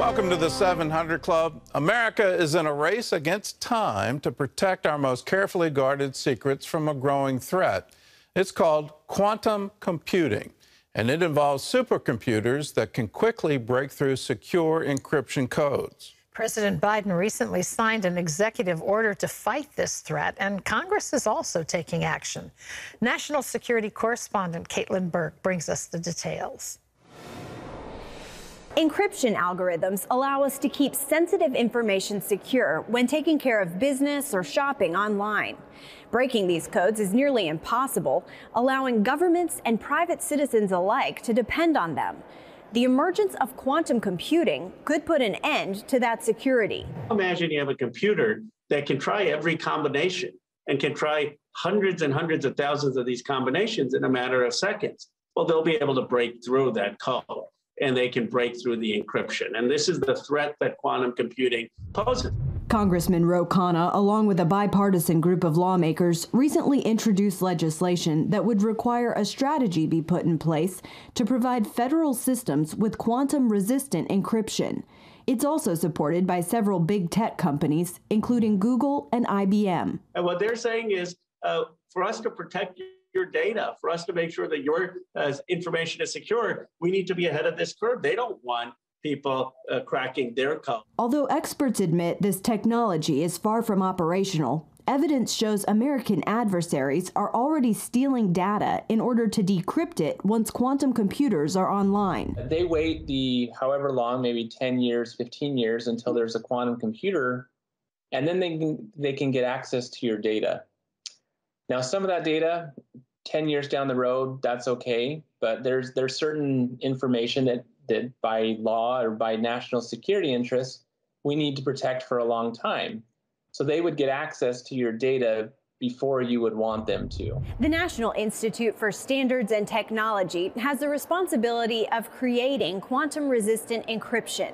Welcome to the 700 Club. America is in a race against time to protect our most carefully guarded secrets from a growing threat. It's called quantum computing, and it involves supercomputers that can quickly break through secure encryption codes. President Biden recently signed an executive order to fight this threat, and Congress is also taking action. National security correspondent Caitlin Burke brings us the details. Encryption algorithms allow us to keep sensitive information secure when taking care of business or shopping online. Breaking these codes is nearly impossible, allowing governments and private citizens alike to depend on them. The emergence of quantum computing could put an end to that security. Imagine you have a computer that can try every combination and can try hundreds and hundreds of thousands of these combinations in a matter of seconds. Well, they'll be able to break through that code, and they can break through the encryption. And this is the threat that quantum computing poses. Congressman Ro Khanna, along with a bipartisan group of lawmakers, recently introduced legislation that would require a strategy be put in place to provide federal systems with quantum-resistant encryption. It's also supported by several big tech companies, including Google and IBM. And what they're saying is, for us to protect your data, for us to make sure that your information is secure, we need to be ahead of this curve. They don't want people cracking their code. Although experts admit this technology is far from operational, evidence shows American adversaries are already stealing data in order to decrypt it once quantum computers are online. They wait however long, maybe 10 years, 15 years, until there's a quantum computer, and then they can get access to your data. Now, some of that data, 10 years down the road, that's okay, but there's certain information that by law or by national security interests, we need to protect for a long time. So they would get access to your data before you would want them to. The National Institute for Standards and Technology has the responsibility of creating quantum-resistant encryption.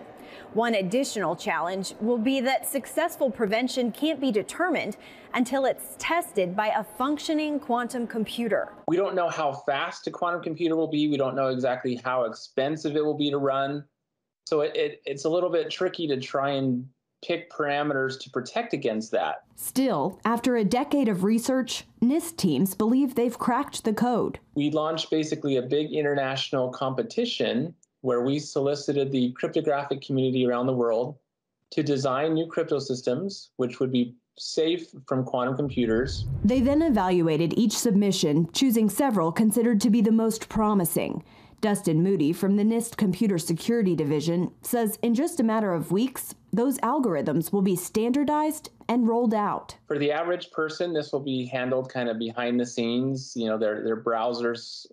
One additional challenge will be that successful prevention can't be determined until it's tested by a functioning quantum computer. We don't know how fast a quantum computer will be. We don't know exactly how expensive it will be to run. So it's a little bit tricky to try and pick parameters to protect against that. Still, after a decade of research, Nist teams believe they've cracked the code. We launched basically a big international competition where we solicited the cryptographic community around the world to design new crypto systems, which would be safe from quantum computers. They then evaluated each submission, choosing several considered to be the most promising. Dustin Moody from the Nist Computer Security Division says in just a matter of weeks, those algorithms will be standardized and rolled out. For the average person, this will be handled kind of behind the scenes. You know, their browsers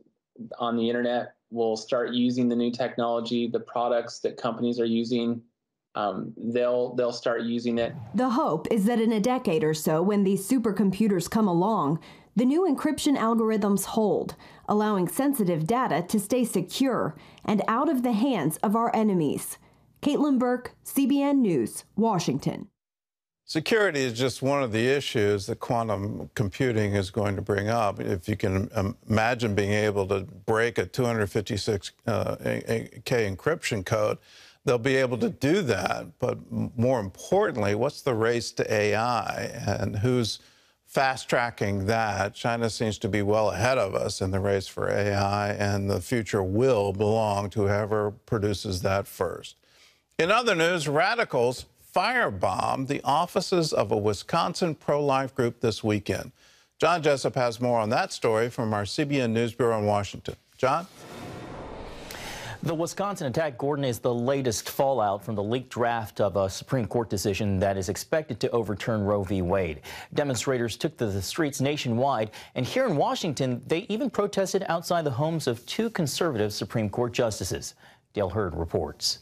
on the internet will start using the new technology. The products that companies are using, they'll start using it. The hope is that in a decade or so, when these supercomputers come along, the new encryption algorithms hold, allowing sensitive data to stay secure and out of the hands of our enemies. Caitlin Burke, CBN News, Washington. Security is just one of the issues that quantum computing is going to bring up. If you can imagine being able to break a 256K encryption code, they'll be able to do that. But more importantly, what's the race to AI and who's fast-tracking that? China seems to be well ahead of us in the race for AI, and the future will belong to whoever produces that first. In other news, radicals firebombed the offices of a Wisconsin pro-life group this weekend. John Jessup has more on that story from our CBN News Bureau in Washington. John? The Wisconsin attack, Gordon, is the latest fallout from the leaked draft of a Supreme Court decision that is expected to overturn Roe v. Wade. Demonstrators took to the streets nationwide, and here in Washington, they even protested outside the homes of two conservative Supreme Court justices. Dale Hurd reports.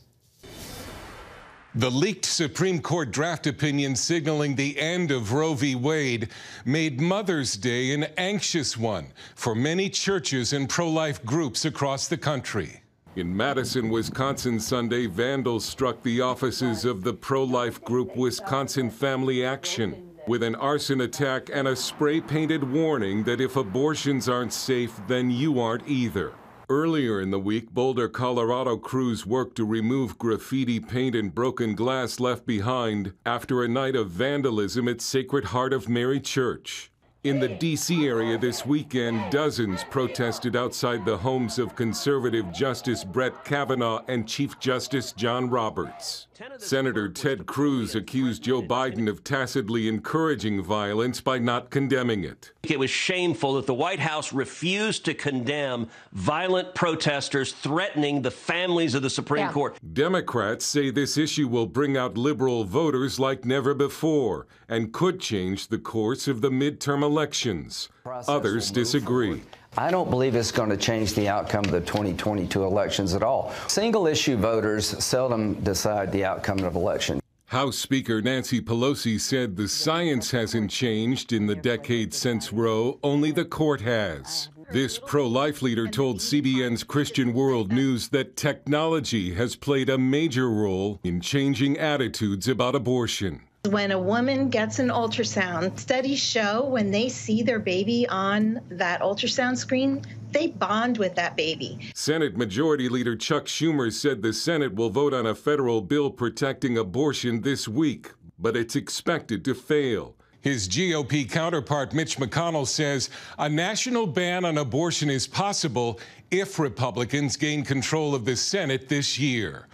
The leaked Supreme Court draft opinion signaling the end of Roe v. Wade made Mother's Day an anxious one for many churches and pro-life groups across the country. In Madison, Wisconsin, Sunday, vandals struck the offices of the pro-life group Wisconsin Family Action with an arson attack and a spray-painted warning that if abortions aren't safe, then you aren't either. Earlier in the week, Boulder, Colorado crews worked to remove graffiti, paint, and broken glass left behind after a night of vandalism at Sacred Heart of Mary Church. In the D.C. area this weekend, dozens protested outside the homes of conservative Justice Brett Kavanaugh and Chief Justice John Roberts. Senator Ted Cruz accused Joe Biden of tacitly encouraging violence by not condemning it. It was shameful that the White House refused to condemn violent protesters threatening the families of the Supreme Court. Democrats say this issue will bring out liberal voters like never before and could change the course of the midterm elections. Others disagree. I don't believe it's going to change the outcome of the 2022 elections at all. Single-issue voters seldom decide the outcome of elections. House Speaker Nancy Pelosi said the science hasn't changed in the decade since Roe, only the court has. This pro-life leader told CBN's Christian World News that technology has played a major role in changing attitudes about abortion. When a woman gets an ultrasound, studies show when they see their baby on that ultrasound screen, they bond with that baby. Senate Majority Leader Chuck Schumer said the Senate will vote on a federal bill protecting abortion this week, but it's expected to fail. His GOP counterpart, Mitch McConnell, says a national ban on abortion is possible if Republicans gain control of the Senate this year.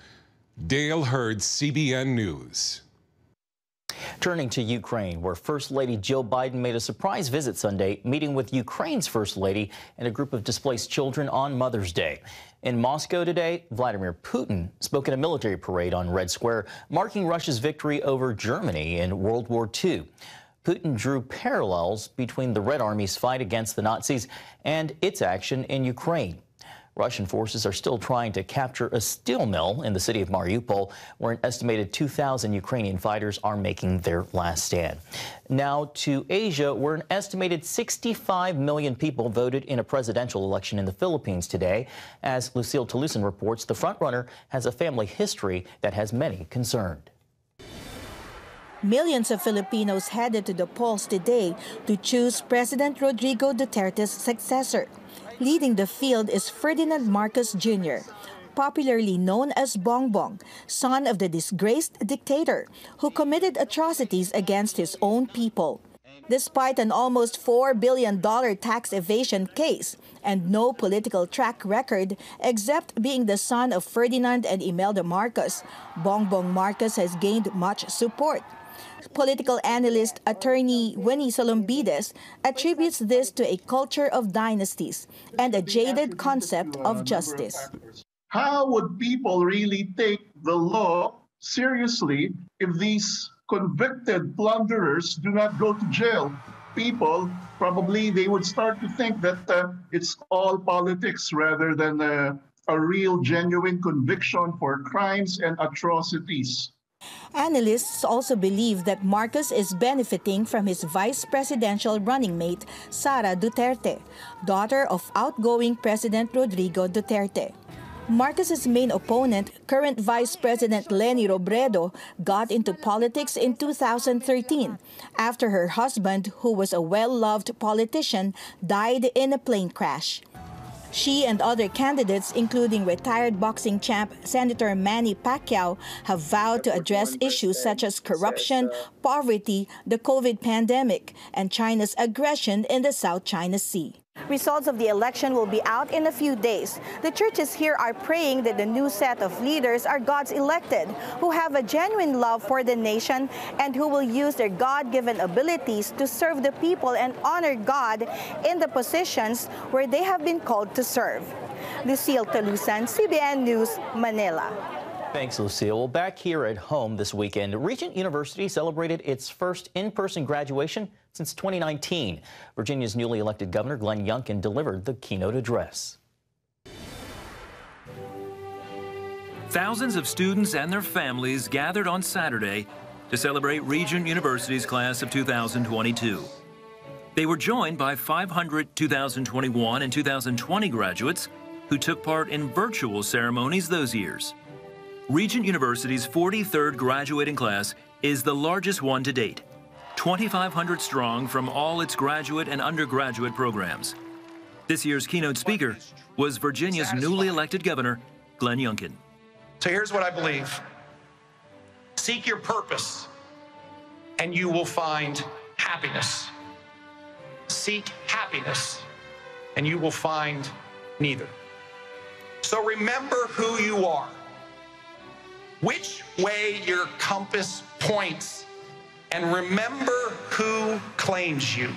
Dale Hurd, CBN News. Turning to Ukraine, where First Lady Jill Biden made a surprise visit Sunday, meeting with Ukraine's First Lady and a group of displaced children on Mother's Day. In Moscow today, Vladimir Putin spoke at a military parade on Red Square, marking Russia's victory over Germany in World War II. Putin drew parallels between the Red Army's fight against the Nazis and its action in Ukraine. Russian forces are still trying to capture a steel mill in the city of Mariupol, where an estimated 2,000 Ukrainian fighters are making their last stand. Now to Asia, where an estimated 65 million people voted in a presidential election in the Philippines today. As Lucille Talusan reports, the frontrunner has a family history that has many concerned. Millions of Filipinos headed to the polls today to choose President Rodrigo Duterte's successor. Leading the field is Ferdinand Marcos Jr., popularly known as Bongbong, son of the disgraced dictator who committed atrocities against his own people. Despite an almost $4 billion tax evasion case and no political track record except being the son of Ferdinand and Imelda Marcos, Bongbong Marcos has gained much support. Political analyst attorney Winnie Solombides attributes this to a culture of dynasties and a jaded concept of justice. How would people really take the law seriously if these convicted plunderers do not go to jail? People, probably they would start to think that it's all politics rather than a real, genuine conviction for crimes and atrocities. Analysts also believe that Marcos is benefiting from his vice presidential running mate, Sara Duterte, daughter of outgoing President Rodrigo Duterte. Marcos's main opponent, current Vice President Leni Robredo, got into politics in 2013 after her husband, who was a well-loved politician, died in a plane crash. She and other candidates, including retired boxing champ Senator Manny Pacquiao, have vowed to address issues such as corruption, poverty, the COVID pandemic, and China's aggression in the South China Sea. Results of the election will be out in a few days. The churches here are praying that the new set of leaders are God's elected, who have a genuine love for the nation and who will use their God-given abilities to serve the people and honor God in the positions where they have been called to serve. Lucille Talusan, CBN News, Manila. Thanks, Lucille. Well, back here at home this weekend, Regent University celebrated its first in-person graduation since 2019. Virginia's newly elected governor, Glenn Youngkin, delivered the keynote address. Thousands of students and their families gathered on Saturday to celebrate Regent University's class of 2022. They were joined by 500 2021 and 2020 graduates who took part in virtual ceremonies those years. Regent University's 43rd graduating class is the largest one to date, 2,500 strong from all its graduate and undergraduate programs. This year's keynote speaker was Virginia's newly elected governor, Glenn Youngkin. So here's what I believe. Seek your purpose, and you will find happiness. Seek happiness, and you will find neither. So remember who you are, which way your compass points, and remember who claims you,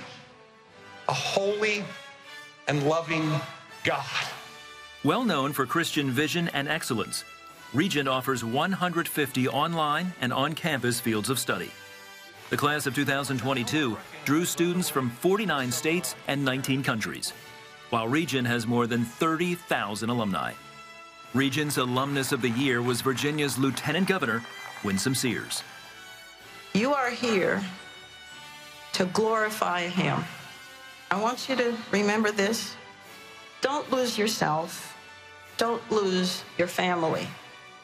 a holy and loving God. Well known for Christian vision and excellence, Regent offers 150 online and on-campus fields of study. The class of 2022 drew students from 49 states and 19 countries, while Regent has more than 30,000 alumni. Regent's Alumnus of the Year was Virginia's Lieutenant Governor, Winsome Sears. You are here to glorify Him. I want you to remember this. Don't lose yourself. Don't lose your family.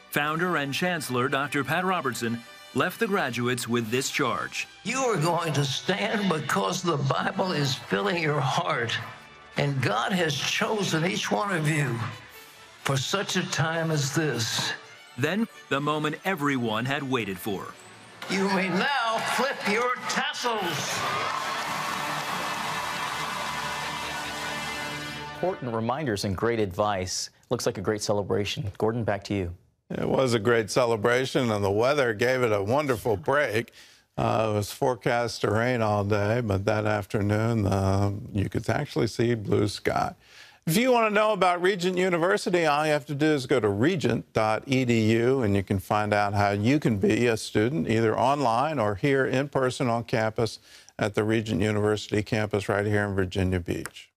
Founder and Chancellor Dr. Pat Robertson left the graduates with this charge. You are going to stand because the Bible is filling your heart, and God has chosen each one of you for such a time as this. Then, the moment everyone had waited for. You may now flip your tassels. Important reminders and great advice. Looks like a great celebration. Gordon, back to you. It was a great celebration, and the weather gave it a wonderful break. It was forecast to rain all day, but that afternoon you could actually see blue sky. If you want to know about Regent University, all you have to do is go to regent.edu, and you can find out how you can be a student either online or here in person on campus at the Regent University campus right here in Virginia Beach.